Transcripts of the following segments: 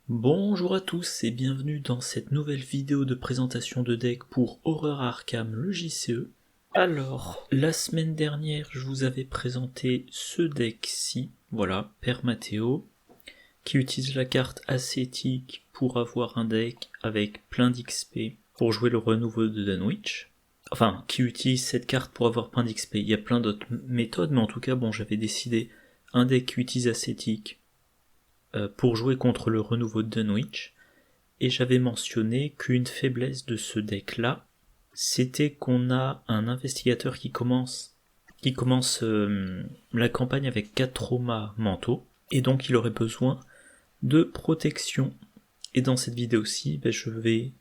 Bonjour à tous et bienvenue dans cette nouvelle vidéo de présentation de deck pour Horror Arkham, le JCE. Alors, la semaine dernière, je vous avais présenté ce deck-ci, voilà, Père Matteo, qui utilise la carte Ascétique pour avoir un deck avec plein d'XP pour jouer le renouveau de Dunwich. Enfin, qui utilise cette carte pour avoir plein d'XP. Il y a plein d'autres méthodes, mais en tout cas, bon, j'avais décidé un deck qui utilise Ascétique pour jouer contre le renouveau de Dunwich, et j'avais mentionné qu'une faiblesse de ce deck-là, c'était qu'on a un investigateur qui commence la campagne avec 4 traumas mentaux, et donc il aurait besoin de protection. Et dans cette vidéo-ci, je vais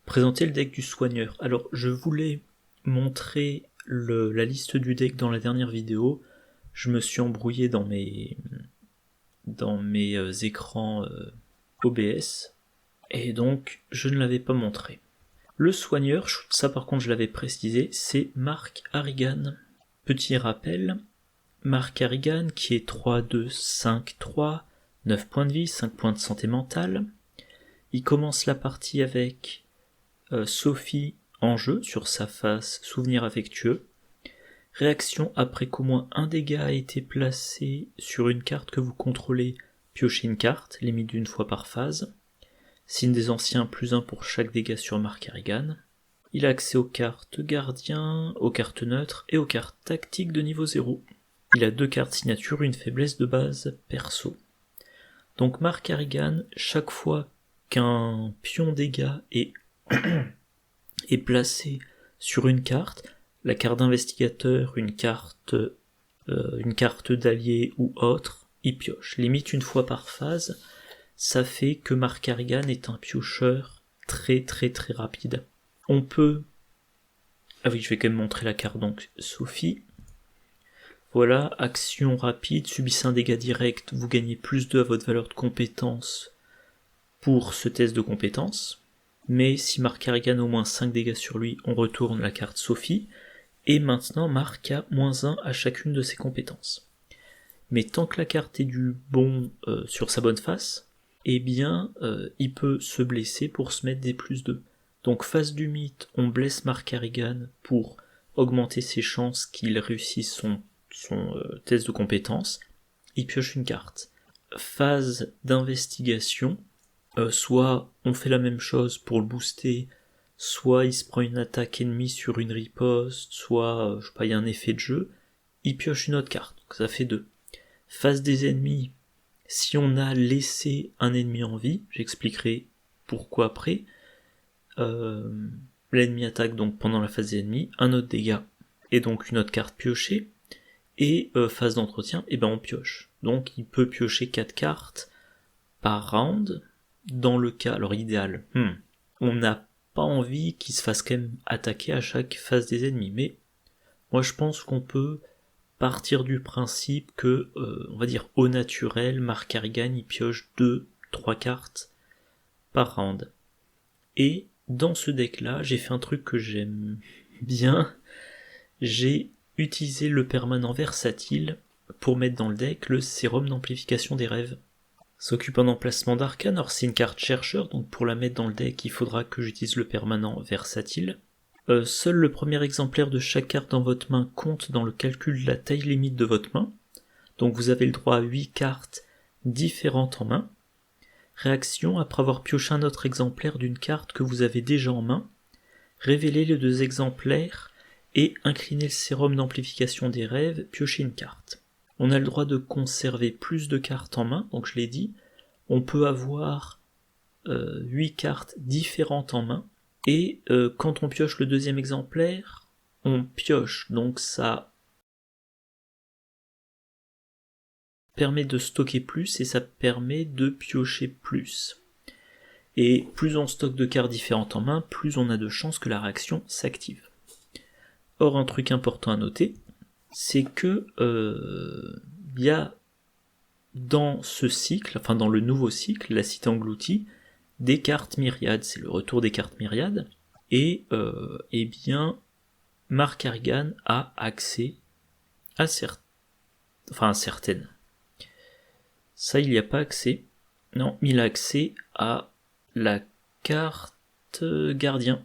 présenter le deck du soigneur. Alors je voulais montrer la liste du deck dans la dernière vidéo, je me suis embrouillé dans mes écrans OBS, et donc je ne l'avais pas montré. Le soigneur, ça par contre je l'avais précisé, c'est Mark Harrigan. Petit rappel, Mark Harrigan qui est 3-2-5-3, 9 points de vie, 5 points de santé mentale. Il commence la partie avec Sophie en jeu sur sa face souvenir affectueux. Réaction après qu'au moins un dégât a été placé sur une carte que vous contrôlez, piochez une carte, limite d'une fois par phase. Signe des anciens, +1 pour chaque dégât sur Mark Harrigan. Il a accès aux cartes gardien, aux cartes neutres et aux cartes tactiques de niveau 0. Il a 2 cartes signature, une faiblesse de base perso. Donc Mark Harrigan, chaque fois qu'un pion dégât est placé sur une carte, la carte d'investigateur, une carte d'allié ou autre, il pioche. Limite une fois par phase, ça fait que Mark Harrigan est un piocheur très très très rapide. On peut... Ah oui, je vais quand même montrer la carte, donc Sophie. Voilà, action rapide, subissez un dégât direct, vous gagnez +2 à votre valeur de compétence pour ce test de compétence. Mais si Mark Harrigan a au moins 5 dégâts sur lui, on retourne la carte Sophie. Et maintenant, Mark a -1 à chacune de ses compétences. Mais tant que la carte est du bon sur sa bonne face, eh bien, il peut se blesser pour se mettre des +2. Donc, phase du mythe, on blesse Mark Harrigan pour augmenter ses chances qu'il réussisse son test de compétence. Il pioche une carte. Phase d'investigation, soit on fait la même chose pour le booster, soit il se prend une attaque ennemie sur une riposte, soit, je sais pas, il y a un effet de jeu, il pioche une autre carte, donc ça fait 2. Phase des ennemis, si on a laissé un ennemi en vie, j'expliquerai pourquoi après, l'ennemi attaque donc pendant la phase des ennemis, un autre dégât, et donc une autre carte piochée, et phase d'entretien, et on pioche. Donc il peut piocher 4 cartes par round, dans le cas, alors idéal, on n'a pas envie qu'il se fasse quand même attaquer à chaque phase des ennemis, mais moi je pense qu'on peut partir du principe que, on va dire au naturel, Mark Harrigan il pioche 2-3 cartes par round. Et dans ce deck là, j'ai fait un truc que j'aime bien, j'ai utilisé le permanent versatile pour mettre dans le deck le sérum d'amplification des rêves. S'occupe un emplacement d'arcane, alors c'est une carte chercheur, donc pour la mettre dans le deck, il faudra que j'utilise le permanent versatile. Seul le premier exemplaire de chaque carte dans votre main compte dans le calcul de la taille limite de votre main, donc vous avez le droit à 8 cartes différentes en main. Réaction, après avoir pioché un autre exemplaire d'une carte que vous avez déjà en main, révélez les 2 exemplaires et inclinez le sérum d'amplification des rêves, piochez une carte. On a le droit de conserver plus de cartes en main, donc je l'ai dit, on peut avoir 8 cartes différentes en main, et quand on pioche le 2e exemplaire, on pioche, donc ça permet de stocker plus et ça permet de piocher plus. Et plus on stocke de cartes différentes en main, plus on a de chances que la réaction s'active. Or, un truc important à noter, c'est que il y a dans ce cycle, enfin dans le nouveau cycle, la cité engloutie, des cartes myriades, c'est le retour des cartes myriades, et eh bien Mark Harrigan a accès à certaines. Ça, il n'y a pas accès, Non, il a accès à la carte gardien.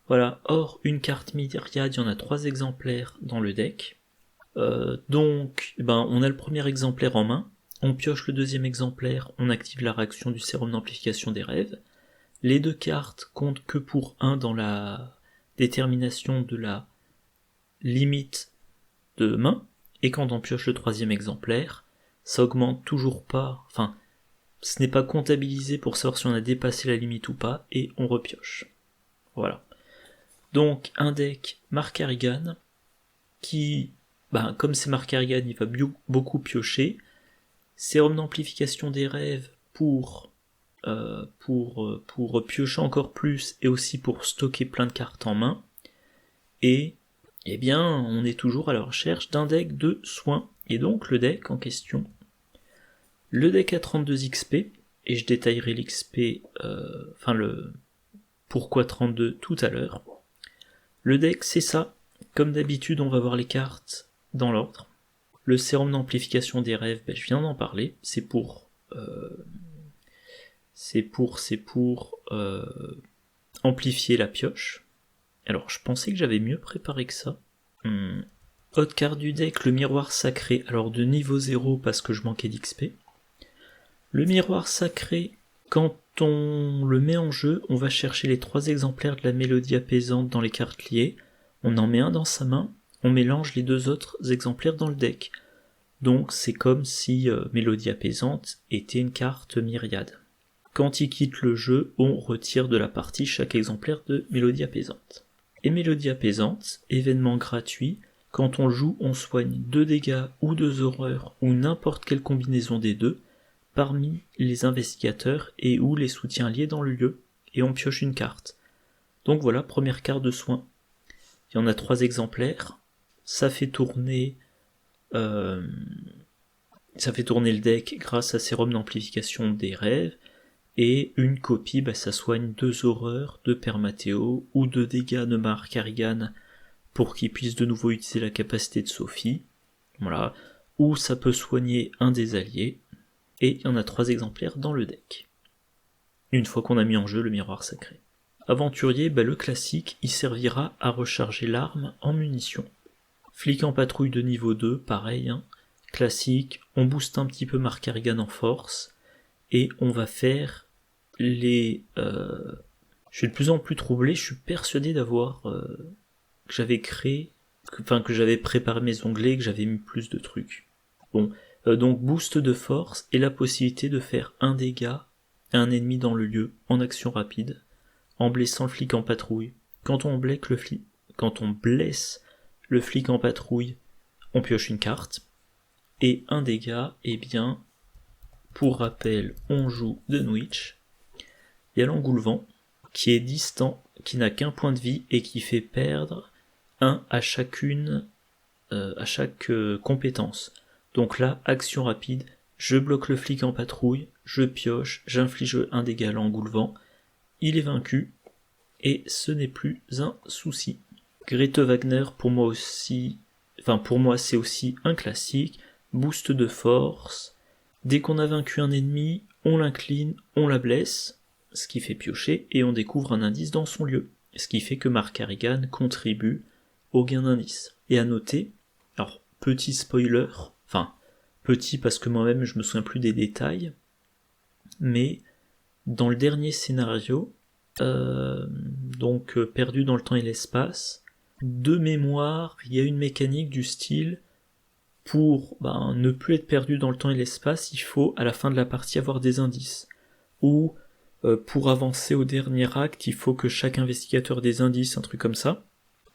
Voilà, or une carte myriade, il y en a 3 exemplaires dans le deck. Donc, on a le premier exemplaire en main, on pioche le deuxième exemplaire, on active la réaction du sérum d'amplification des rêves. Les 2 cartes comptent que pour 1 dans la détermination de la limite de main, et quand on pioche le troisième exemplaire, ça augmente toujours pas, enfin, ce n'est pas comptabilisé pour savoir si on a dépassé la limite ou pas, et on repioche. Voilà. Donc un deck Mark Harrigan, qui, comme c'est Mark Harrigan, il va beaucoup piocher, sérum d'amplification des rêves pour piocher encore plus, et aussi pour stocker plein de cartes en main, et on est toujours à la recherche d'un deck de soins. Et donc le deck en question, le deck a 32 XP, et je détaillerai l'XP, le pourquoi 32 tout à l'heure. Le deck c'est ça, comme d'habitude on va voir les cartes dans l'ordre. Le sérum d'amplification des rêves, je viens d'en parler, c'est pour amplifier la pioche. Alors je pensais que j'avais mieux préparé que ça. Haute carte du deck, le miroir sacré, alors de niveau 0 parce que je manquais d'XP. Le miroir sacré, quand on le met en jeu, on va chercher les 3 exemplaires de la mélodie apaisante dans les cartes liées, on en met un dans sa main, on mélange les 2 autres exemplaires dans le deck. Donc c'est comme si mélodie apaisante était une carte myriade. Quand il quitte le jeu, on retire de la partie chaque exemplaire de mélodie apaisante. Et mélodie apaisante, événement gratuit, quand on joue, on soigne 2 dégâts ou 2 horreurs ou n'importe quelle combinaison des deux parmi les investigateurs et ou les soutiens liés dans le lieu, et on pioche une carte. Donc voilà, première carte de soin. Il y en a 3 exemplaires, ça fait tourner le deck grâce à sérum d'amplification des rêves, et une copie, ça soigne 2 horreurs, 2 permatéo, ou 2 dégâts de Mark Harrigan pour qu'il puisse de nouveau utiliser la capacité de Sophie, voilà, ou ça peut soigner un des alliés, et il y en a 3 exemplaires dans le deck. Une fois qu'on a mis en jeu le miroir sacré. Aventurier, le classique, il servira à recharger l'arme en munitions. Flic en patrouille de niveau 2, pareil, classique, on booste un petit peu Mark Harrigan en force, et on va faire les... Je suis de plus en plus troublé, je suis persuadé d'avoir... que j'avais préparé mes onglets, que j'avais mis plus de trucs. Bon, donc boost de force et la possibilité de faire un dégât à un ennemi dans le lieu en action rapide, en blessant le flic en patrouille. Quand on blesse le flic en patrouille, on pioche une carte, et un dégât, pour rappel, on joue Dunwich. Il y a l'engoulevent, qui est distant, qui n'a qu'un point de vie et qui fait perdre 1 à chaque compétence. Donc là, action rapide, je bloque le flic en patrouille, je pioche, j'inflige un dégât à l'engoulevent, il est vaincu, et ce n'est plus un souci. Grete Wagner, pour moi c'est aussi un classique, boost de force, dès qu'on a vaincu un ennemi, on l'incline, on la blesse, ce qui fait piocher, et on découvre un indice dans son lieu, ce qui fait que Mark Harrigan contribue au gain d'indice. Et à noter, alors petit spoiler, petit parce que moi-même je me souviens plus des détails, mais dans le dernier scénario, perdu dans le temps et l'espace, de mémoire, il y a une mécanique du style, pour ne plus être perdu dans le temps et l'espace, il faut à la fin de la partie avoir des indices. Ou pour avancer au dernier acte, il faut que chaque investigateur ait des indices, un truc comme ça.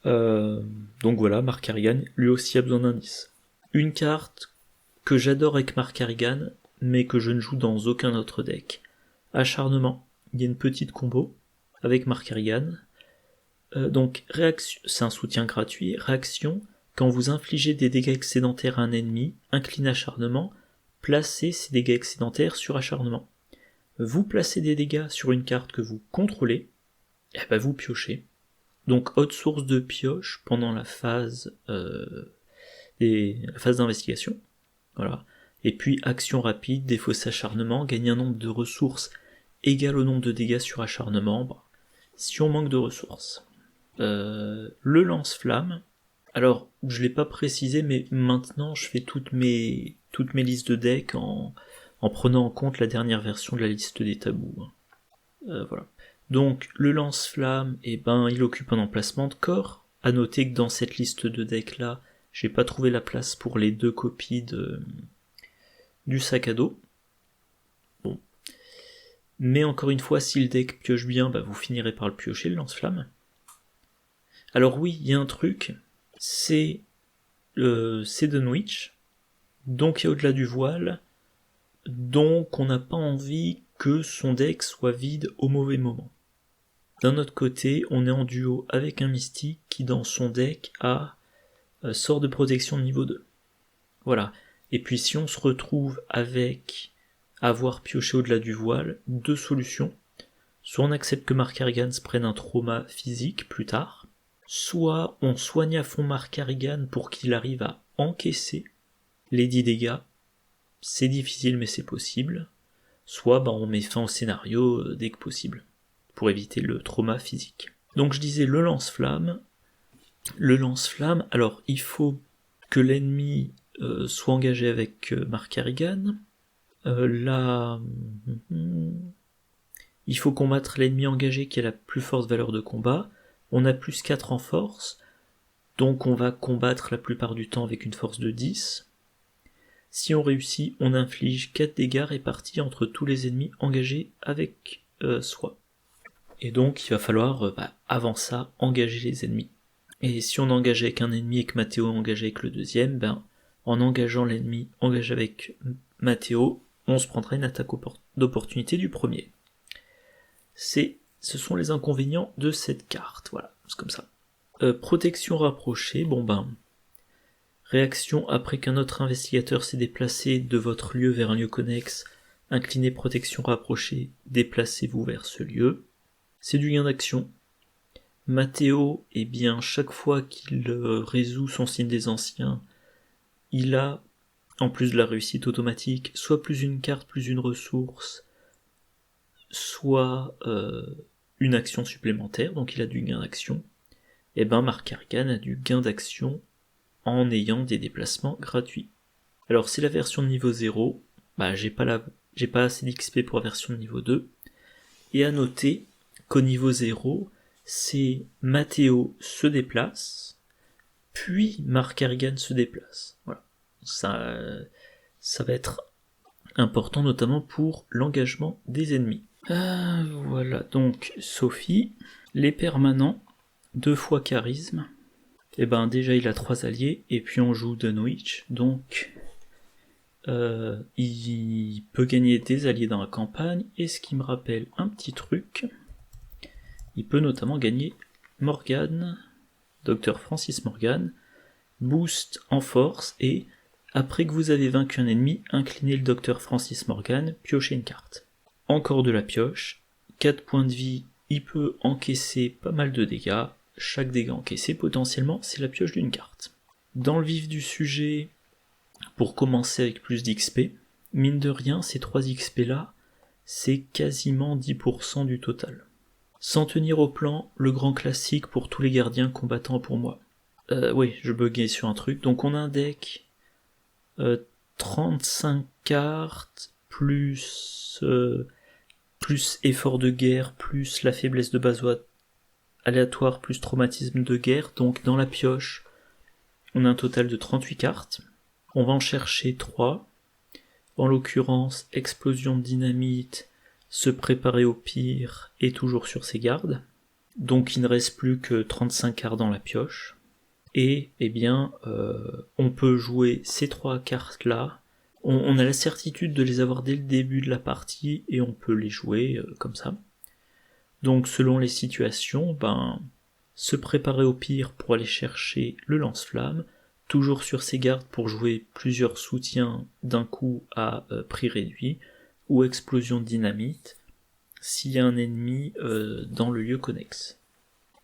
Donc voilà, Mark Harrigan, lui aussi a besoin d'indices. Une carte que j'adore avec Mark Harrigan, mais que je ne joue dans aucun autre deck. Acharnement, il y a une petite combo avec Mark Harrigan. Donc réaction, c'est un soutien gratuit. Réaction, quand vous infligez des dégâts excédentaires à un ennemi, incline acharnement, placez ces dégâts excédentaires sur acharnement. Vous placez des dégâts sur une carte que vous contrôlez, et vous piochez. Donc haute source de pioche pendant la phase d'investigation. Voilà. Et puis action rapide, défausser acharnement, gagner un nombre de ressources égal au nombre de dégâts sur acharnement, si on manque de ressources. Le lance-flamme, alors je l'ai pas précisé, mais maintenant je fais toutes mes listes de decks en prenant en compte la dernière version de la liste des tabous. Voilà. Donc le lance-flamme, il occupe un emplacement de corps. À noter que dans cette liste de decks là, j'ai pas trouvé la place pour les 2 copies du sac à dos. Bon. Mais encore une fois, si le deck pioche bien, vous finirez par le piocher, le lance-flamme. Alors oui, il y a un truc, c'est Dunwich, donc il y a au-delà du voile, donc on n'a pas envie que son deck soit vide au mauvais moment. D'un autre côté, on est en duo avec un mystique qui dans son deck a sort de protection de niveau 2. Voilà. Et puis si on se retrouve avec avoir pioché au-delà du voile, 2 solutions. Soit on accepte que Mark Harrigan se prenne un trauma physique plus tard, soit on soigne à fond Mark Harrigan pour qu'il arrive à encaisser les 10 dégâts. C'est difficile mais c'est possible. Soit on met fin au scénario dès que possible, pour éviter le trauma physique. Donc je disais le lance-flamme. Le lance-flamme, alors il faut que l'ennemi soit engagé avec Mark Harrigan. Il faut combattre l'ennemi engagé qui a la plus forte valeur de combat. On a plus 4 en force, donc on va combattre la plupart du temps avec une force de 10. Si on réussit, on inflige 4 dégâts répartis entre tous les ennemis engagés avec soi. Et donc il va falloir, avant ça, engager les ennemis. Et si on engage avec un ennemi et que Mathéo est engagé avec le deuxième, en engageant l'ennemi engagé avec Mathéo, on se prendra une attaque d'opportunité du premier. Ce sont les inconvénients de cette carte, voilà, c'est comme ça. Protection rapprochée, réaction après qu'un autre investigateur s'est déplacé de votre lieu vers un lieu connexe, inclinez protection rapprochée, déplacez-vous vers ce lieu. C'est du gain d'action. Mathéo, chaque fois qu'il résout son signe des anciens, il a, en plus de la réussite automatique, soit plus une carte, plus une ressource, soit une action supplémentaire, donc il a du gain d'action. Mark Harrigan a du gain d'action en ayant des déplacements gratuits. Alors c'est la version de niveau 0, j'ai pas assez d'XP pour la version de niveau 2, et à noter qu'au niveau 0, c'est Mathéo se déplace, puis Mark Harrigan se déplace. Voilà. Ça va être important notamment pour l'engagement des ennemis. Voilà, donc Sophie, les permanents, 2 fois charisme. Déjà il a 3 alliés, et puis on joue Dunwich, donc il peut gagner des alliés dans la campagne, et ce qui me rappelle un petit truc, il peut notamment gagner Morgan, Dr Francis Morgan, boost en force, et après que vous avez vaincu un ennemi, inclinez le Dr Francis Morgan, piochez une carte. Encore de la pioche, 4 points de vie, il peut encaisser pas mal de dégâts, chaque dégât encaissé potentiellement c'est la pioche d'une carte. Dans le vif du sujet, pour commencer avec plus d'XP, mine de rien ces 3 XP là, c'est quasiment 10% du total. S'en tenir au plan, le grand classique pour tous les gardiens combattants pour moi. Oui, je buguais sur un truc, donc on a un deck 35 cartes, plus effort de guerre, plus la faiblesse de base aléatoire, plus traumatisme de guerre, donc dans la pioche, on a un total de 38 cartes. On va en chercher 3, en l'occurrence, explosion de dynamite, se préparer au pire, et toujours sur ses gardes. Donc il ne reste plus que 35 cartes dans la pioche. Et on peut jouer ces 3 cartes là, on a la certitude de les avoir dès le début de la partie et on peut les jouer comme ça. Donc selon les situations, se préparer au pire pour aller chercher le lance-flamme, toujours sur ses gardes pour jouer plusieurs soutiens d'un coup à prix réduit, ou explosion de dynamite s'il y a un ennemi dans le lieu connexe.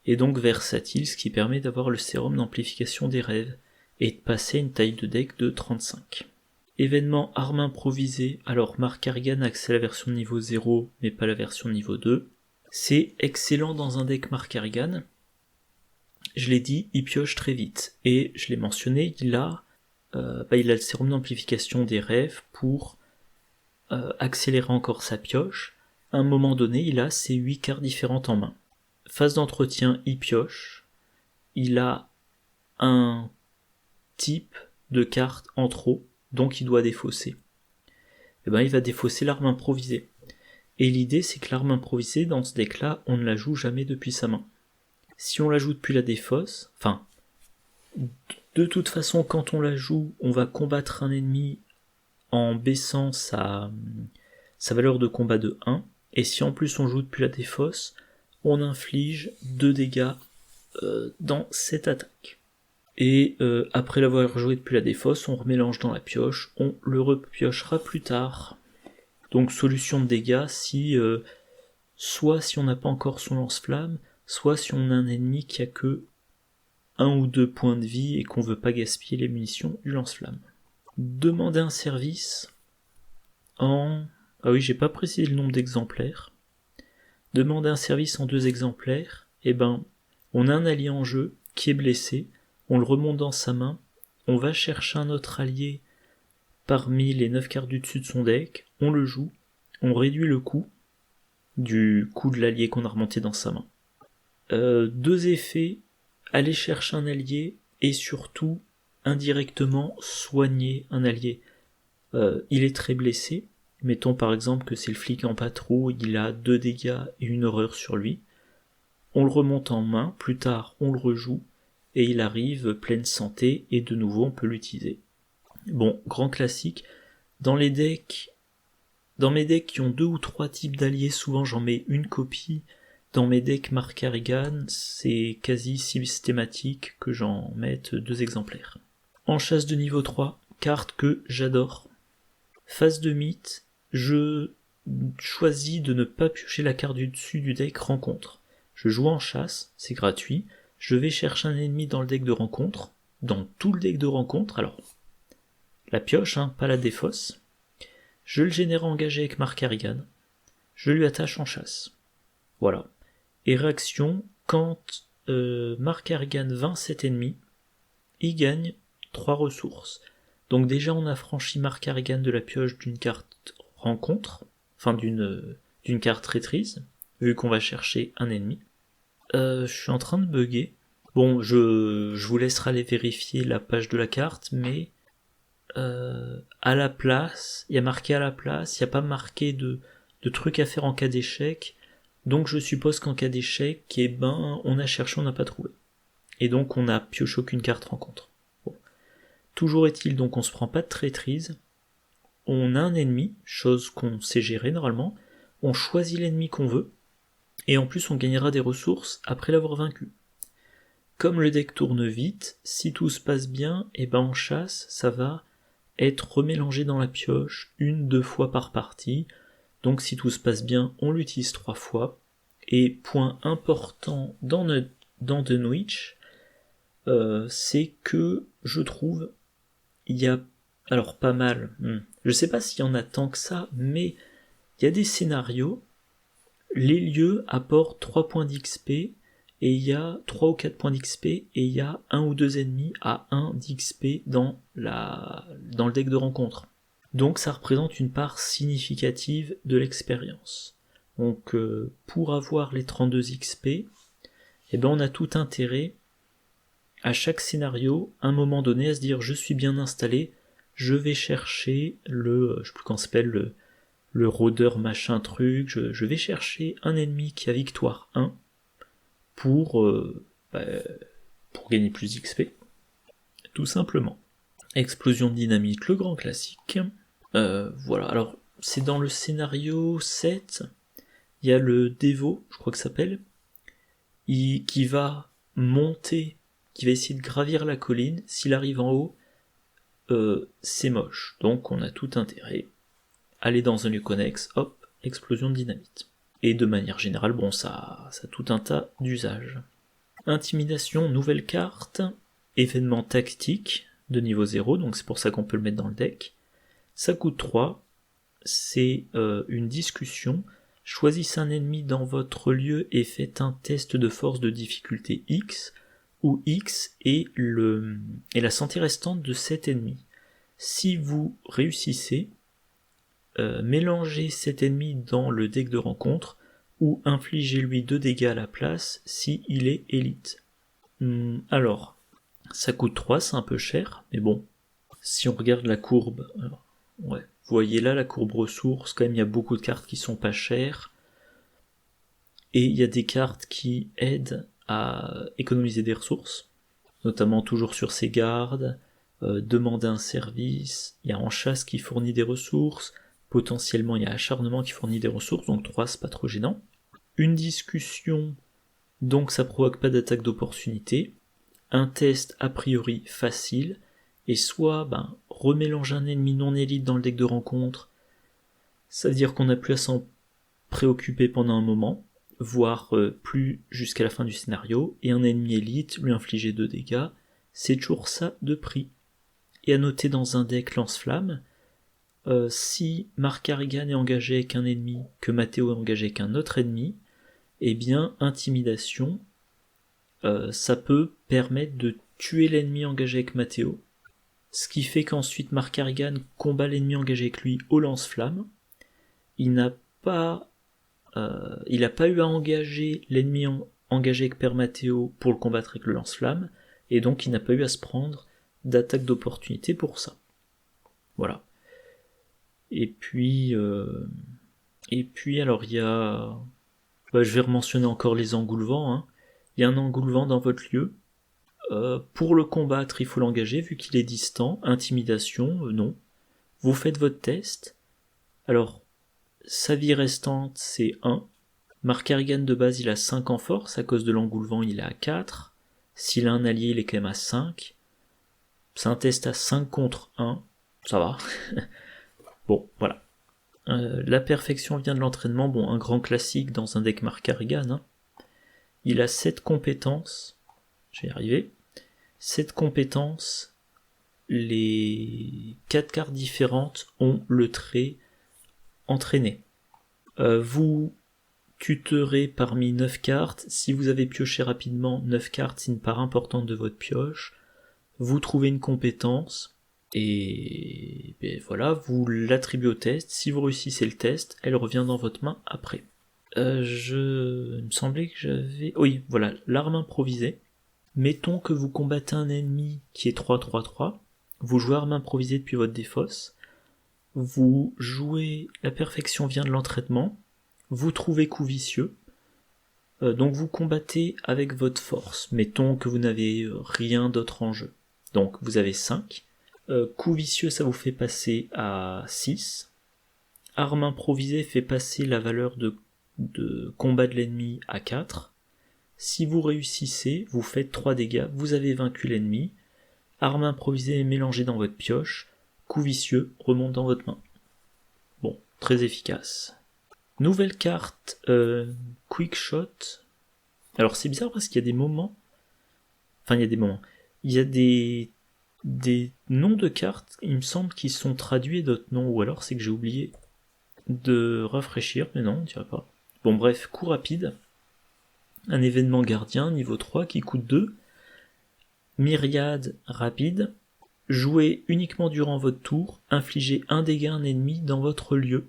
Et donc versatile, ce qui permet d'avoir le sérum d'amplification des rêves, et de passer une taille de deck de 35. Événement arme improvisée, alors Mark Harrigan a accès à la version niveau 0, mais pas la version niveau 2. C'est excellent dans un deck Mark Harrigan. Je l'ai dit, il pioche très vite. Et je l'ai mentionné, il a le sérum d'amplification des rêves pour accélérer encore sa pioche. À un moment donné, il a ses 8 cartes différentes en main. Phase d'entretien, il pioche. Il a un type de carte en trop, donc il doit défausser. Et il va défausser l'arme improvisée. Et l'idée, c'est que l'arme improvisée, dans ce deck-là, on ne la joue jamais depuis sa main. Si on la joue depuis la défausse, de toute façon, quand on la joue, on va combattre un ennemi en baissant sa valeur de combat de 1, et si en plus on joue depuis la défausse, on inflige 2 dégâts dans cette attaque. Et après l'avoir joué depuis la défausse, on remélange dans la pioche, on le repiochera plus tard. Donc solution de dégâts soit si on n'a pas encore son lance-flamme, soit si on a un ennemi qui a que 1 ou 2 points de vie et qu'on veut pas gaspiller les munitions du lance-flamme. Demander un service en... Ah oui, j'ai pas précisé le nombre d'exemplaires. Demander un service en 2 exemplaires, on a un allié en jeu qui est blessé, on le remonte dans sa main, on va chercher un autre allié parmi les 9 cartes du dessus de son deck, on le joue, on réduit le coût du coût de l'allié qu'on a remonté dans sa main. 2 effets, aller chercher un allié et surtout indirectement soigner un allié. Il est très blessé, mettons par exemple que c'est le flic en patrouille, il a 2 dégâts et une horreur sur lui, on le remonte en main, plus tard on le rejoue, et il arrive pleine santé, et de nouveau on peut l'utiliser. Bon, grand classique, dans mes decks qui ont 2 ou 3 types d'alliés, souvent j'en mets une copie. Dans mes decks Mark Harrigan, c'est quasi systématique que j'en mette 2 exemplaires. En chasse de niveau 3, carte que j'adore. Phase de mythe, je choisis de ne pas piocher la carte du dessus du deck rencontre. Je joue en chasse, c'est gratuit, je vais chercher un ennemi dans le deck de rencontre, dans tout le deck de rencontre, alors la pioche, pas la défausse. Je le génère engagé avec Mark Harrigan, je lui attache en chasse. Voilà. Et réaction, quand Mark Harrigan vainc cet ennemi, il gagne 3 ressources. Donc déjà on a franchi Mark Harrigan de la pioche d'une carte rencontre, d'une carte traîtrise, vu qu'on va chercher un ennemi. Je suis en train de bugger. Bon, je vous laisserai aller vérifier la page de la carte, mais à la place, il y a marqué à la place, il n'y a pas marqué de trucs à faire en cas d'échec, donc je suppose qu'en cas d'échec, on a cherché, on n'a pas trouvé. Et donc on n'a pioché aucune carte rencontre. Bon. Toujours est-il, donc on se prend pas de traîtrise, on a un ennemi, chose qu'on sait gérer normalement, on choisit l'ennemi qu'on veut, et en plus on gagnera des ressources après l'avoir vaincu. Comme le deck tourne vite, si tout se passe bien, en chasse, ça va être remélangé dans la pioche 1-2 fois par partie, donc si tout se passe bien, on l'utilise 3 fois, et point important dans Dunwich, c'est que je trouve, il y a, alors pas mal, je sais pas s'il y en a tant que ça, mais il y a des scénarios, les lieux apportent 3 points d'XP, et il y a 3 ou 4 points d'XP, et il y a 1 ou 2 ennemis à 1 d'XP dans le deck de rencontre. Donc ça représente une part significative de l'expérience. Donc pour avoir les 32 XP, on a tout intérêt, à chaque scénario, à un moment donné, à se dire je suis bien installé, je vais chercher je sais plus comment ça s'appelle, le rôdeur machin truc, je vais chercher un ennemi qui a victoire 1, pour gagner plus d'XP, tout simplement. Explosion de dynamite, le grand classique. Voilà, alors c'est dans le scénario 7, il y a le Devo, je crois que ça s'appelle, qui va monter, qui va essayer de gravir la colline, s'il arrive en haut, c'est moche, donc on a tout intérêt. Aller dans un lieu connexe, hop, explosion de dynamite. Et de manière générale, ça a tout un tas d'usages. Intimidation, nouvelle carte, événement tactique de niveau 0, donc c'est pour ça qu'on peut le mettre dans le deck. Ça coûte 3, c'est une discussion. Choisissez un ennemi dans votre lieu et faites un test de force de difficulté X, où X est la santé restante de cet ennemi. Si vous réussissez, mélangez cet ennemi dans le deck de rencontre, ou infligez-lui 2 dégâts à la place si il est élite. Alors, ça coûte 3, c'est un peu cher, mais bon, si on regarde la courbe, alors, ouais, vous voyez là la courbe ressources, quand même il y a beaucoup de cartes qui sont pas chères, et il y a des cartes qui aident à économiser des ressources, notamment toujours sur ses gardes, demander un service, il y a en chasse qui fournit des ressources, potentiellement il y a acharnement qui fournit des ressources, donc 3 c'est pas trop gênant. Une discussion, donc ça provoque pas d'attaque d'opportunité, un test a priori facile, et soit remélanger un ennemi non élite dans le deck de rencontre, ça veut dire qu'on n'a plus à s'en préoccuper pendant un moment, voire plus jusqu'à la fin du scénario, et un ennemi élite, lui infliger 2 dégâts, c'est toujours ça de prix. Et à noter dans un deck lance-flamme, si Mark Harrigan est engagé avec un ennemi, que Matteo est engagé avec un autre ennemi, eh bien intimidation, ça peut permettre de tuer l'ennemi engagé avec Matteo, ce qui fait qu'ensuite Mark Harrigan combat l'ennemi engagé avec lui au lance-flamme. Il n'a pas eu à engager l'ennemi engagé avec Père Matteo pour le combattre avec le lance-flamme, et donc il n'a pas eu à se prendre d'attaque d'opportunité pour ça. Voilà. Et puis alors il y a... je vais rementionner encore les engoulevents. Hein. Il y a un engoulevant dans votre lieu. Pour le combattre, il faut l'engager, vu qu'il est distant. Intimidation, non. Vous faites votre test. Alors, sa vie restante, c'est 1. Mark Harrigan de base, il a 5 en force. À cause de l'engoulevant, il est à 4. S'il a un allié, il est quand même à 5. C'est un test à 5 contre 1. Ça va. Bon, voilà. La perfection vient de l'entraînement. Bon, un grand classique dans un deck Mark Harrigan. Hein. Il a 7 compétences. Je vais y arriver. 7 compétences. Les 4 cartes différentes ont le trait entraîné. Vous tutorez parmi 9 cartes. Si vous avez pioché rapidement 9 cartes, c'est une part importante de votre pioche. Vous trouvez une compétence. Et voilà, vous l'attribuez au test. Si vous réussissez le test, elle revient dans votre main après. Il me semblait que j'avais... Oui, voilà, l'arme improvisée. Mettons que vous combattez un ennemi qui est 3-3-3. Vous jouez arme improvisée depuis votre défausse. Vous jouez la perfection vient de l'entraînement. Vous trouvez coup vicieux. Donc vous combattez avec votre force. Mettons que vous n'avez rien d'autre en jeu. Donc vous avez 5. Coup vicieux, ça vous fait passer à 6. Arme improvisée fait passer la valeur de combat de l'ennemi à 4. Si vous réussissez, vous faites 3 dégâts, vous avez vaincu l'ennemi. Arme improvisée est mélangée dans votre pioche. Coup vicieux remonte dans votre main. Bon, très efficace. Nouvelle carte, Quick Shot. Alors c'est bizarre parce qu'il y a des moments... Enfin, il y a des moments. Il y a des noms de cartes, il me semble, qui sont traduits et d'autres non, ou alors c'est que j'ai oublié de rafraîchir, mais non, on dirait pas. Bon bref, coup rapide, un événement gardien, niveau 3, qui coûte 2, myriade rapide, jouez uniquement durant votre tour, infligez 1 dégât à un ennemi dans votre lieu.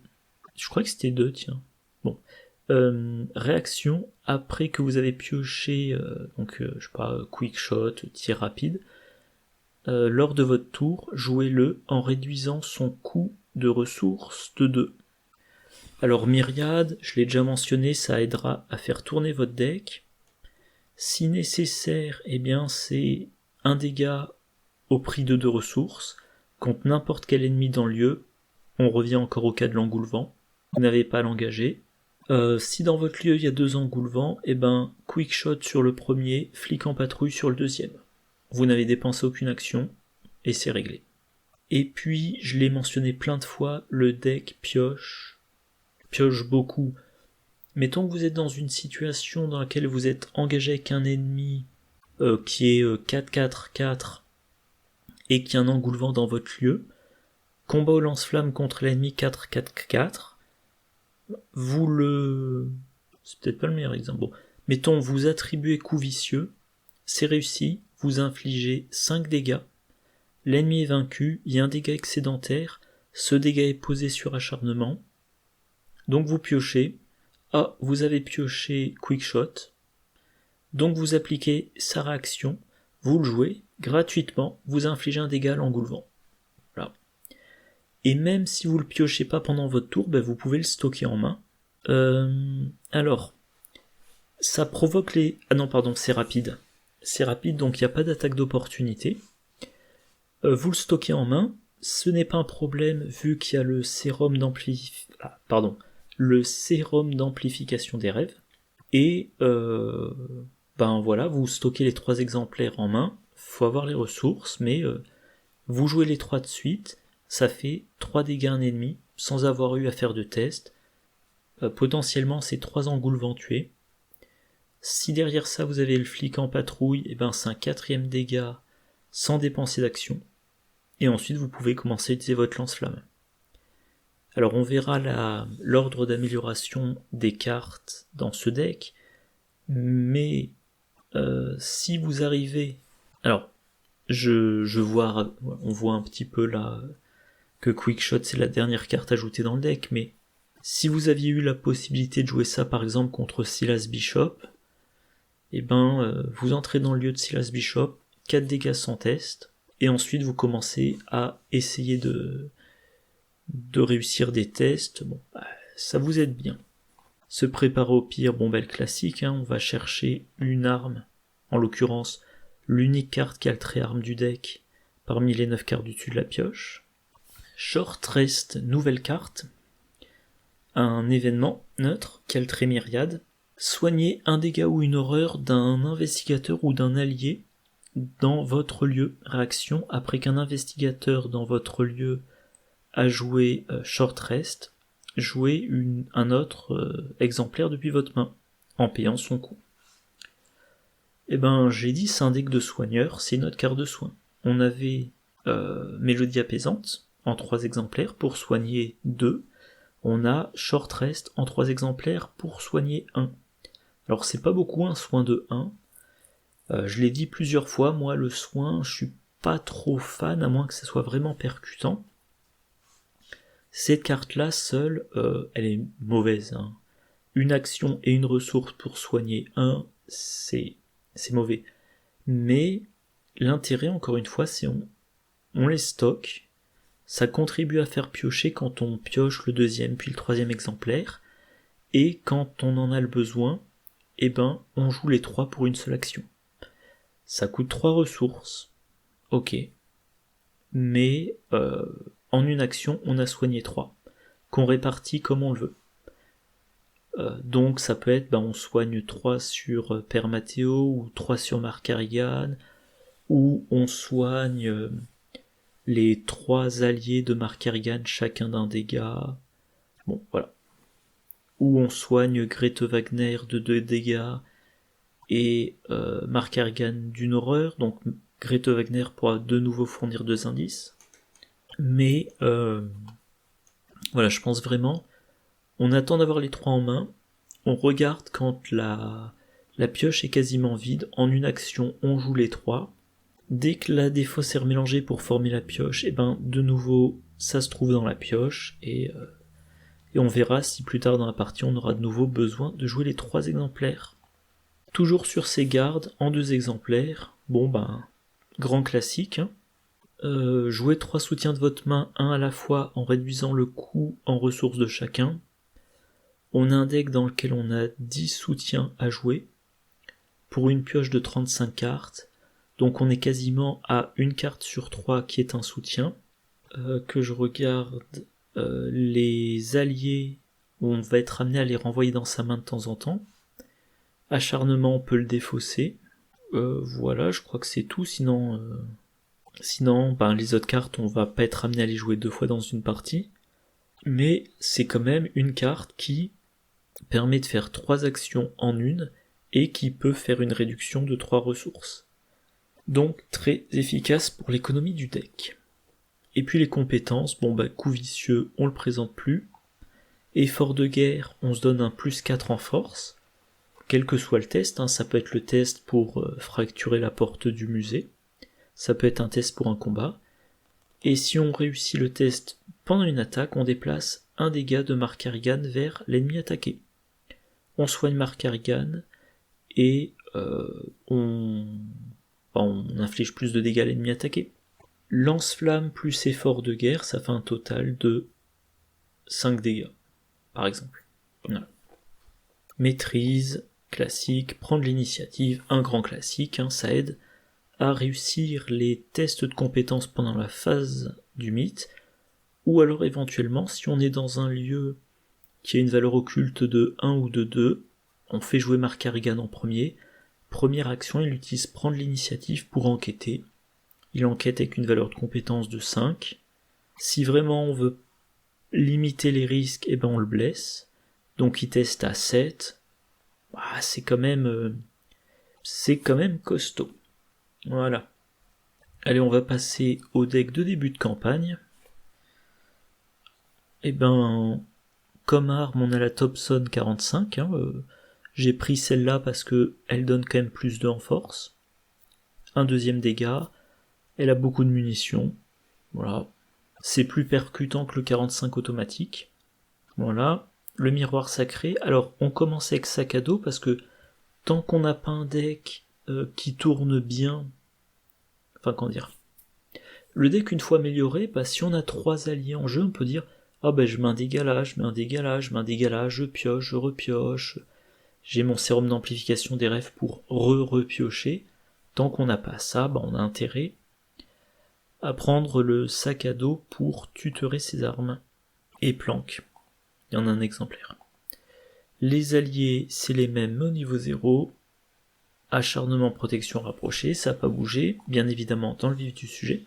Je crois que c'était 2, tiens. Bon. Réaction, après que vous avez pioché, je sais pas, quick shot, tir rapide, lors de votre tour, jouez-le en réduisant son coût de ressources de 2. Alors myriade, je l'ai déjà mentionné, ça aidera à faire tourner votre deck. Si nécessaire, eh bien c'est 1 dégât au prix de 2 ressources. Contre n'importe quel ennemi dans le lieu, on revient encore au cas de l'engoulevant. Vous n'avez pas à l'engager. Si dans votre lieu il y a 2 engoulevants, eh ben quick shot sur le premier, flic en patrouille sur le deuxième. Vous n'avez dépensé aucune action, et c'est réglé. Et puis, je l'ai mentionné plein de fois, le deck pioche beaucoup. Mettons que vous êtes dans une situation dans laquelle vous êtes engagé avec un ennemi qui est 4-4-4 et qui a un engoulevant dans votre lieu. Combat au lance-flamme contre l'ennemi 4-4-4. C'est peut-être pas le meilleur exemple. Bon, mettons, vous attribuez coup vicieux, c'est réussi, vous infligez 5 dégâts, l'ennemi est vaincu, il y a un dégât excédentaire, ce dégât est posé sur acharnement, donc vous piochez, vous avez pioché Quick Shot, donc vous appliquez sa réaction, vous le jouez, gratuitement, vous infligez un dégât à l'engoulevent. Voilà. Et même si vous le piochez pas pendant votre tour, vous pouvez le stocker en main. Alors, ça provoque les... Ah non, pardon, c'est rapide. C'est rapide, donc il n'y a pas d'attaque d'opportunité. Vous le stockez en main, ce n'est pas un problème vu qu'il y a le sérum d'amplification des rêves. Et voilà, vous stockez les 3 exemplaires en main, faut avoir les ressources, mais vous jouez les 3 de suite, ça fait 3 dégâts à un ennemi, sans avoir eu à faire de test. Potentiellement c'est 3 engoulevents tués. Si derrière ça vous avez le flic en patrouille, c'est un 4ème dégât sans dépenser d'action. Et ensuite vous pouvez commencer à utiliser votre lance-flamme. Alors on verra l'ordre d'amélioration des cartes dans ce deck, mais si vous arrivez... Alors, on voit un petit peu là que Quickshot c'est la dernière carte ajoutée dans le deck, mais si vous aviez eu la possibilité de jouer ça par exemple contre Silas Bishop, vous entrez dans le lieu de Silas Bishop, 4 dégâts sans test, et ensuite vous commencez à essayer de réussir des tests, ça vous aide bien. Se préparer au pire, le classique, on va chercher une arme, en l'occurrence l'unique carte qui a le trait arme du deck, parmi les 9 cartes du dessus de la pioche. Short Rest, nouvelle carte, un événement neutre qui a le trait myriade. Soignez un dégât ou une horreur d'un investigateur ou d'un allié dans votre lieu. Réaction, après qu'un investigateur dans votre lieu a joué Short Rest, jouez un autre exemplaire depuis votre main, en payant son coût. J'ai dit c'est un deck de soigneur, c'est notre carte de soin. On avait Mélodie apaisante en 3 exemplaires pour soigner 2. On a Short Rest en 3 exemplaires pour soigner 1. Alors c'est pas beaucoup un soin de 1. Je l'ai dit plusieurs fois, moi le soin, je suis pas trop fan, à moins que ça soit vraiment percutant. Cette carte-là seule, elle est mauvaise. Une action et une ressource pour soigner 1, c'est mauvais. Mais l'intérêt, encore une fois, c'est on les stocke. Ça contribue à faire piocher quand on pioche le 2e puis le 3e exemplaire. Et quand on en a le besoin, on joue les 3 pour une seule action. Ça coûte 3 ressources. Ok. Mais en une action, on a soigné 3. Qu'on répartit comme on le veut. Donc ça peut être, on soigne 3 sur Père Mathéo, ou 3 sur Marc Harrigan, ou on soigne les 3 alliés de Marc Harrigan, chacun d'un dégât. Voilà. Ou on soigne Grete Wagner de 2 dégâts, et Marc Harrigan d'une horreur, donc Grete Wagner pourra de nouveau fournir 2 indices. Mais je pense vraiment, on attend d'avoir les 3 en main, on regarde quand la pioche est quasiment vide, en une action on joue les 3, dès que la défausse est remélangée pour former la pioche, de nouveau ça se trouve dans la pioche, et on verra si plus tard dans la partie on aura de nouveau besoin de jouer les 3 exemplaires. Toujours sur ces gardes, en 2 exemplaires, grand classique, jouez 3 soutiens de votre main, un à la fois en réduisant le coût en ressources de chacun. On a un deck dans lequel on a 10 soutiens à jouer, pour une pioche de 35 cartes, donc on est quasiment à une carte sur 3 qui est un soutien. Que je regarde les alliés, on va être amené à les renvoyer dans sa main de temps en temps. Acharnement, on peut le défausser. Je crois que c'est tout, sinon les autres cartes, on va pas être amené à les jouer 2 fois dans une partie. Mais c'est quand même une carte qui permet de faire 3 actions en une, et qui peut faire une réduction de 3 ressources. Donc très efficace pour l'économie du deck. Et puis les compétences, coup vicieux, on le présente plus. Effort de guerre, on se donne un +4 en force, quel que soit le test, ça peut être le test pour fracturer la porte du musée, ça peut être un test pour un combat, et si on réussit le test pendant une attaque, on déplace un dégât de Mark Harrigan vers l'ennemi attaqué. On soigne Mark Harrigan, et on inflige plus de dégâts à l'ennemi attaqué. Lance-flamme plus effort de guerre, ça fait un total de 5 dégâts, par exemple. Voilà. Maîtrise, classique, prendre l'initiative, un grand classique, ça aide à réussir les tests de compétences pendant la phase du mythe, ou alors éventuellement, si on est dans un lieu qui a une valeur occulte de 1 ou de 2, on fait jouer Mark Harrigan en premier. Première action, il utilise prendre l'initiative pour enquêter. Il enquête avec une valeur de compétence de 5. Si vraiment on veut limiter les risques, on le blesse. Donc il teste à 7. C'est quand même costaud. Voilà. Allez, on va passer au deck de début de campagne. Comme arme, on a la Thompson 45. J'ai pris celle-là parce que elle donne quand même plus de en force. Un deuxième dégât. Elle a beaucoup de munitions. Voilà. C'est plus percutant que le 45 automatique. Voilà. Le miroir sacré. Alors, on commence avec sac à dos parce que tant qu'on n'a pas un deck qui tourne bien, le deck une fois amélioré, si on a 3 alliés en jeu, on peut dire je mets un dégât là, je mets un dégât là, je mets un dégât là, je pioche, je repioche. J'ai mon sérum d'amplification des rêves pour repiocher. Tant qu'on n'a pas ça, on a intérêt à prendre le sac à dos pour tutorer ses armes. Et planque. Il y en a un exemplaire. Les alliés, c'est les mêmes au niveau 0. Acharnement, protection rapprochée, ça n'a pas bougé, bien évidemment dans le vif du sujet.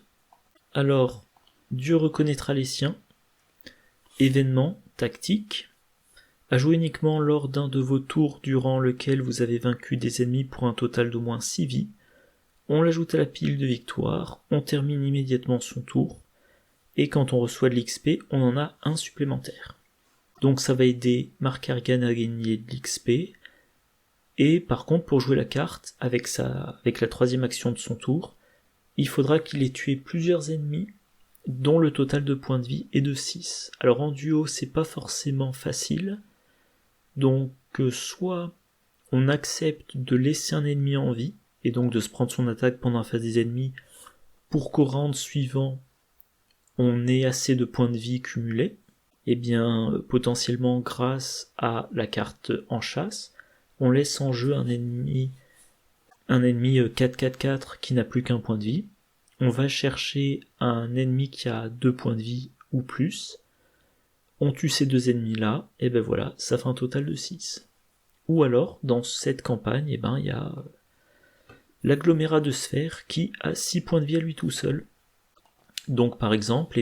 Alors, Dieu reconnaîtra les siens. Événement, tactique. À jouer uniquement lors d'un de vos tours durant lequel vous avez vaincu des ennemis pour un total d'au moins 6 vies. On l'ajoute à la pile de victoire, on termine immédiatement son tour, et quand on reçoit de l'XP, on en a un supplémentaire. Donc ça va aider Mark Harrigan à gagner de l'XP, et par contre pour jouer la carte, avec la troisième action de son tour, il faudra qu'il ait tué plusieurs ennemis, dont le total de points de vie est de 6. Alors en duo, c'est pas forcément facile, donc soit on accepte de laisser un ennemi en vie, et donc de se prendre son attaque pendant la phase des ennemis, pour qu'au round suivant, on ait assez de points de vie cumulés, potentiellement grâce à la carte en chasse, on laisse en jeu un ennemi 4-4-4 qui n'a plus qu'un point de vie, on va chercher un ennemi qui a 2 points de vie ou plus, on tue ces 2 ennemis là, et voilà, ça fait un total de 6. Ou alors, dans cette campagne, il y a l'agglomérat de sphères qui a 6 points de vie à lui tout seul. Donc par exemple,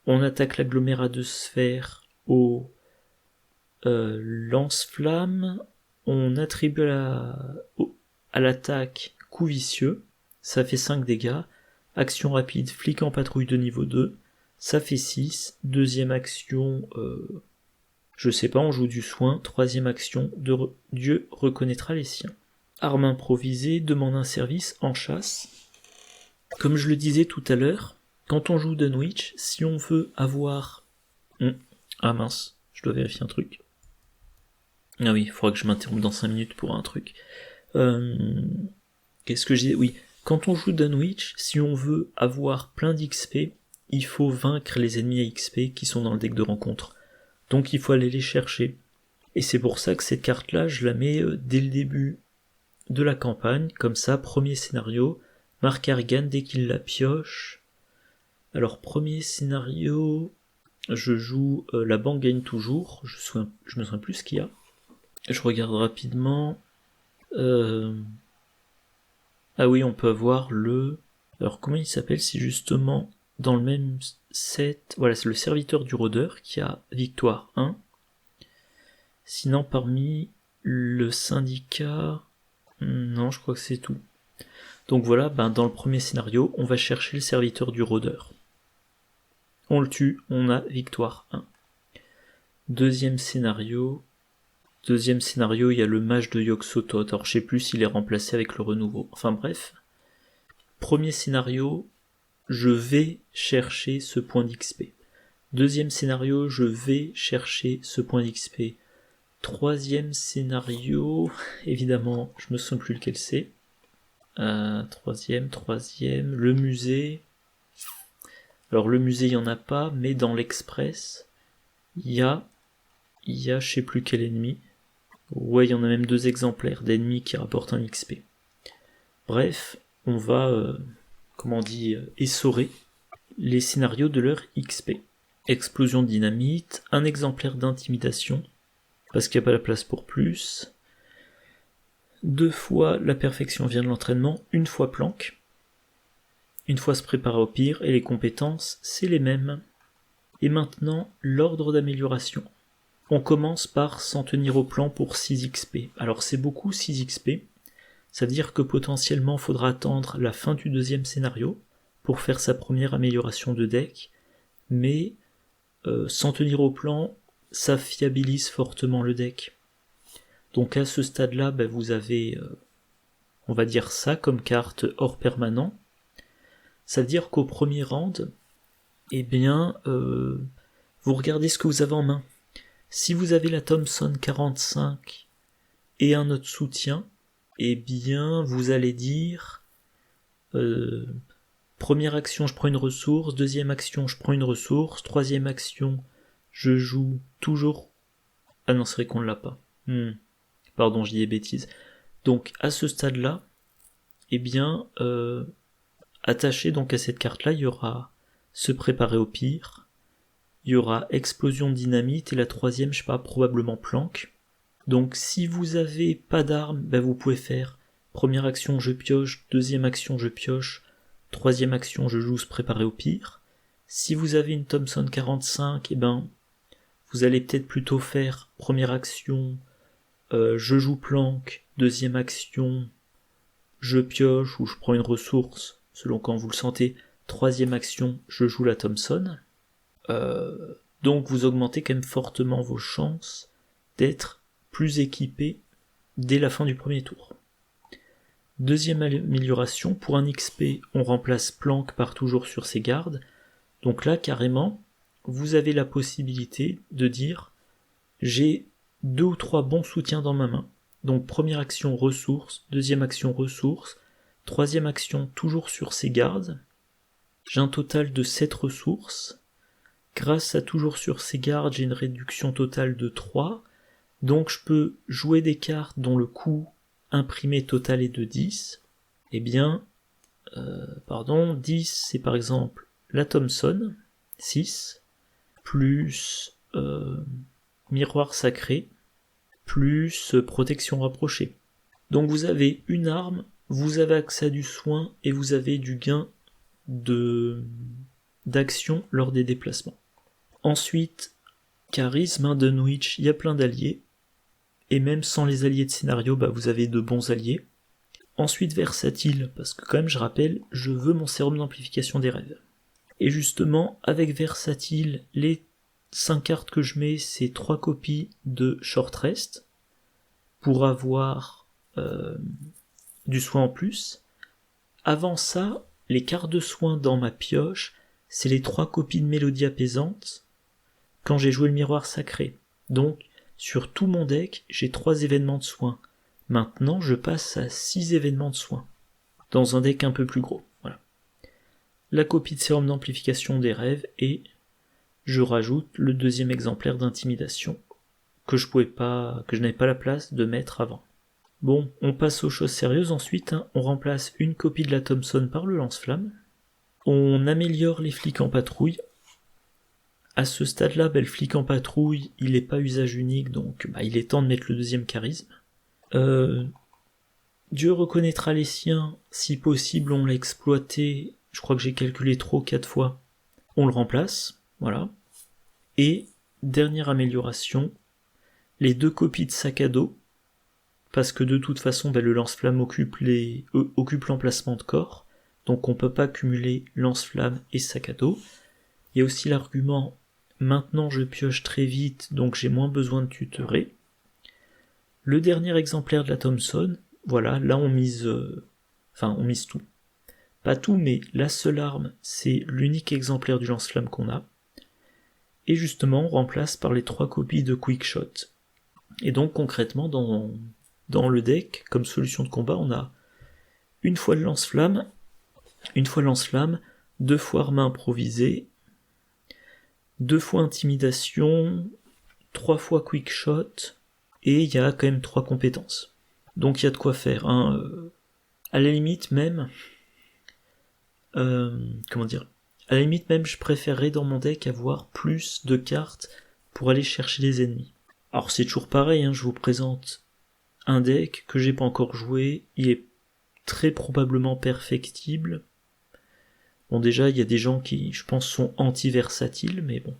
on attaque l'agglomérat de sphères au lance-flamme, on attribue à l'attaque coup vicieux, ça fait 5 dégâts, action rapide, flic en patrouille de niveau 2, ça fait 6, deuxième action, on joue du soin, troisième action, Dieu reconnaîtra les siens. Arme improvisée, demande un service en chasse. Comme je le disais tout à l'heure, quand on joue Dunwich, si on veut avoir... Ah mince, je dois vérifier un truc. Ah oui, il faudra que je m'interrompe dans 5 minutes pour un truc. Qu'est-ce que je disais ? Oui, quand on joue Dunwich, si on veut avoir plein d'XP, il faut vaincre les ennemis à XP qui sont dans le deck de rencontre. Donc il faut aller les chercher. Et c'est pour ça que cette carte-là, je la mets dès le début de la campagne, comme ça, premier scénario, Mark Harrigan dès qu'il la pioche. Alors premier scénario, je joue la banque gagne toujours, je me souviens plus ce qu'il y a. Je regarde rapidement. Ah oui, on peut avoir le... Alors comment il s'appelle? C'est justement dans le même set... Voilà, c'est le serviteur du rôdeur qui a victoire 1. Sinon parmi le syndicat... Non, je crois que c'est tout. Donc voilà, dans le premier scénario, on va chercher le serviteur du rôdeur. on le tue, on a victoire 1. Deuxième scénario, il y a le mage de Yog-Sothoth, alors je sais plus s'il est remplacé avec le renouveau, enfin bref. Premier scénario, je vais chercher ce point d'XP. Deuxième scénario, je vais chercher ce point d'XP. Troisième scénario, évidemment, je me souviens plus lequel c'est. Troisième, le musée. Alors le musée, il n'y en a pas, mais dans l'Express, il y a je sais plus quel ennemi. Ouais, il y en a même 2 exemplaires d'ennemis qui rapportent un XP. Bref, on va, essorer les scénarios de leur XP. Explosion de dynamite, un exemplaire d'intimidation, parce qu'il n'y a pas la place pour plus. 2 fois la perfection vient de l'entraînement, 1 fois planque. 1 fois se préparer au pire, et les compétences, c'est les mêmes. Et maintenant, l'ordre d'amélioration. On commence par s'en tenir au plan pour 6 XP. Alors c'est beaucoup 6 XP, ça veut dire que potentiellement il faudra attendre la fin du deuxième scénario pour faire sa première amélioration de deck, mais s'en tenir au plan, ça fiabilise fortement le deck. Donc à ce stade-là, vous avez, on va dire ça comme carte hors permanent. Ça veut dire qu'au premier round, vous regardez ce que vous avez en main. Si vous avez la Thompson 45 et un autre soutien, vous allez dire première action, je prends une ressource, deuxième action, je prends une ressource, troisième action, je joue toujours... Ah non, c'est vrai qu'on ne l'a pas. Pardon, je dis des bêtises. Donc, à ce stade-là, attaché donc à cette carte-là, il y aura se préparer au pire, il y aura explosion de dynamite, et la troisième, je sais pas, probablement planque. Donc si vous avez pas d'armes, vous pouvez faire première action je pioche, deuxième action je pioche, troisième action je joue se préparer au pire. Si vous avez une Thompson 45, vous allez peut-être plutôt faire première action je joue planque, deuxième action je pioche ou je prends une ressource, selon quand vous le sentez, troisième action je joue la Thompson. Donc vous augmentez quand même fortement vos chances d'être plus équipé dès la fin du premier tour. Deuxième amélioration, pour un XP, on remplace planque par toujours sur ses gardes. Donc là, carrément, vous avez la possibilité de dire j'ai 2 ou 3 bons soutiens dans ma main. Donc première action ressources, deuxième action ressources, troisième action toujours sur ses gardes. J'ai un total de 7 ressources. Grâce à toujours sur ses gardes, j'ai une réduction totale de 3. Donc je peux jouer des cartes dont le coût imprimé total est de 10. 10 c'est par exemple la Thompson, 6, plus miroir sacré, plus protection rapprochée. Donc vous avez une arme, vous avez accès à du soin, et vous avez du gain d'action lors des déplacements. Ensuite, charisme, Dunwich, il y a plein d'alliés, et même sans les alliés de scénario, vous avez de bons alliés. Ensuite, versatile, parce que quand même, je rappelle, je veux mon sérum d'amplification des rêves. Et justement, avec versatile, les 5 cartes que je mets, c'est 3 copies de short rest, pour avoir du soin en plus. Avant ça, les cartes de soin dans ma pioche, c'est les 3 copies de mélodie apaisante, quand j'ai joué le miroir sacré. Donc, sur tout mon deck, j'ai 3 événements de soins. Maintenant, je passe à 6 événements de soins, dans un deck un peu plus gros. Voilà. La copie de sérum d'amplification des rêves, et je rajoute le deuxième exemplaire d'intimidation, que je n'avais pas la place de mettre avant. Bon, on passe aux choses sérieuses ensuite, on remplace une copie de la Thompson par le lance-flamme, on améliore les flics en patrouille. À ce stade-là, le flic en patrouille, il n'est pas usage unique, donc il est temps de mettre le deuxième charisme. Dieu reconnaîtra les siens, si possible on l'a exploité, je crois que j'ai calculé trop 4 fois, on le remplace, voilà. Et, dernière amélioration, les 2 copies de sac à dos, parce que de toute façon le lance-flamme occupe l'emplacement de corps, donc on peut pas cumuler lance-flamme et sac à dos. Il y a aussi l'argument maintenant je pioche très vite, donc j'ai moins besoin de tutorer. Le dernier exemplaire de la Thompson, voilà, là on mise tout. Pas tout, mais la seule arme, c'est l'unique exemplaire du lance-flamme qu'on a. Et justement, on remplace par les 3 copies de Quickshot. Et donc concrètement, dans le deck, comme solution de combat, on a une fois le lance-flamme, 2 fois arme improvisée, 2 fois intimidation, 3 fois quickshot, et il y a quand même 3 compétences. Donc il y a de quoi faire. Hein. À la limite même, à la limite même, je préférerais dans mon deck avoir plus de cartes pour aller chercher les ennemis. Alors c'est toujours pareil, hein, je vous présente un deck que j'ai pas encore joué, il est très probablement perfectible. Bon déjà, il y a des gens qui, je pense, sont anti-versatiles, mais bon.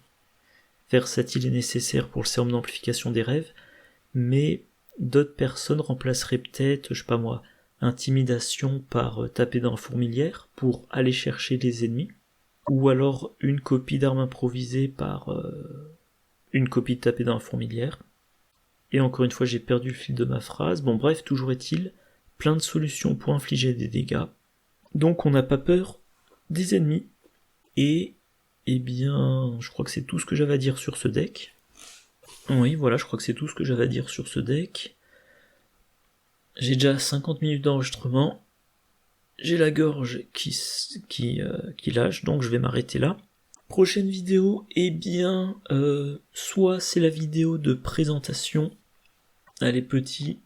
Versatile est nécessaire pour le sérum d'amplification des rêves, mais d'autres personnes remplaceraient peut-être, je sais pas moi, intimidation par taper dans la fourmilière pour aller chercher les ennemis, ou alors une copie d'arme improvisée par une copie de taper dans la fourmilière. Et encore une fois, j'ai perdu le fil de ma phrase. Bon bref, toujours est-il, plein de solutions pour infliger des dégâts. Donc on n'a pas peur des ennemis. Et, eh bien, je crois que c'est tout ce que j'avais à dire sur ce deck. Oui, voilà, je crois que c'est tout ce que j'avais à dire sur ce deck. J'ai déjà 50 minutes d'enregistrement. J'ai la gorge qui lâche, donc je vais m'arrêter là. Prochaine vidéo, eh bien, soit c'est la vidéo de présentation. Les petits...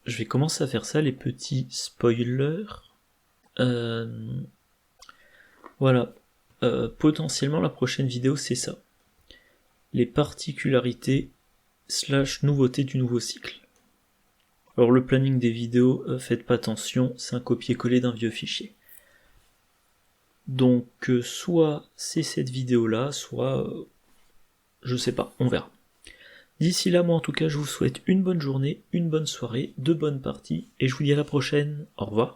Je vais commencer à faire ça, les petits spoilers. Voilà. Potentiellement, la prochaine vidéo, c'est ça. Les particularités / nouveautés du nouveau cycle. Alors le planning des vidéos, faites pas attention, c'est un copier-coller d'un vieux fichier. Donc soit c'est cette vidéo-là, soit... je sais pas, on verra. D'ici là, moi en tout cas, je vous souhaite une bonne journée, une bonne soirée, de bonnes parties, et je vous dis à la prochaine. Au revoir.